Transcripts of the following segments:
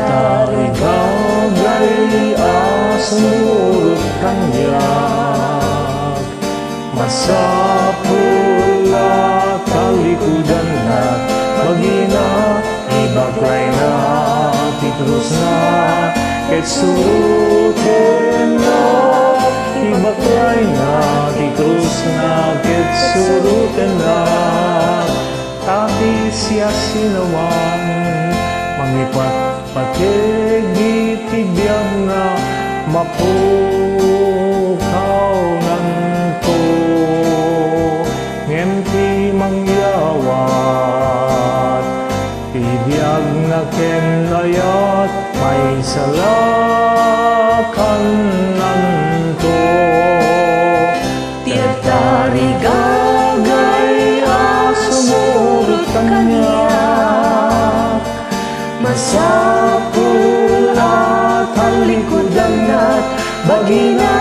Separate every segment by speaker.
Speaker 1: Tarigagay sumurot kanyak, masapula talikudan na magina, ibaglay na ti krus na ket surutin na, ibaglay na ti krus na ket surutin na. Tapi siya sinawan mangipat pategi tibiyag na mapukaw nanto, ngenti mangyawat tibiyag na kenayat may salakan nanto.
Speaker 2: Tarigagay sumurot kanyak, masapul at halikudan na't bagina,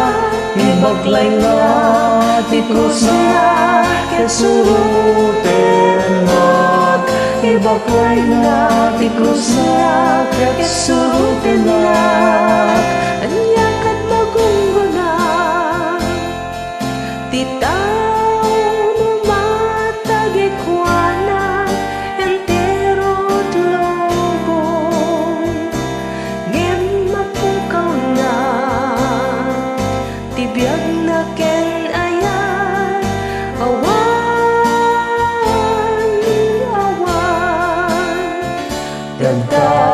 Speaker 2: ibaglay na ti krus na ket surutin na't, ibaglay na ti krus na ket surutin na't. Anya kat magungguna ti tao matagikwana entero tlobong ngem mapukaw na tibiyag na ken ayan awan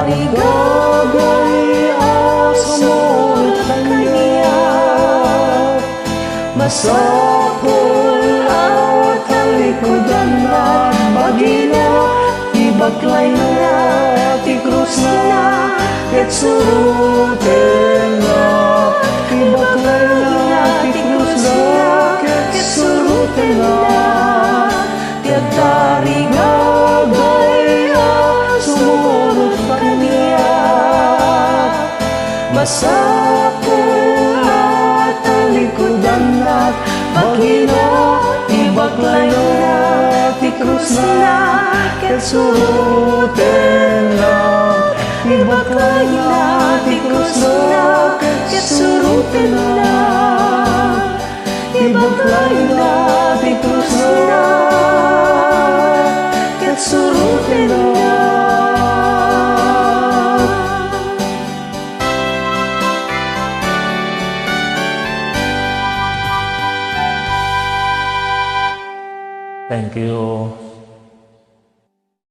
Speaker 1: Tarigagay sumurot kanyak, masapul at talikudan na bagina, ibaglay na ti krus na ket surutin na, ibaglay na ti krus na ket surutin na. Tarigagay sumurot kanyak, masapul at talikudan na't bagina, ibaglay na ti krus na ket surutin na, ibaglay na ti krus na ket surutin na, ibaglay na ti krus na ket surutin na. Thank you.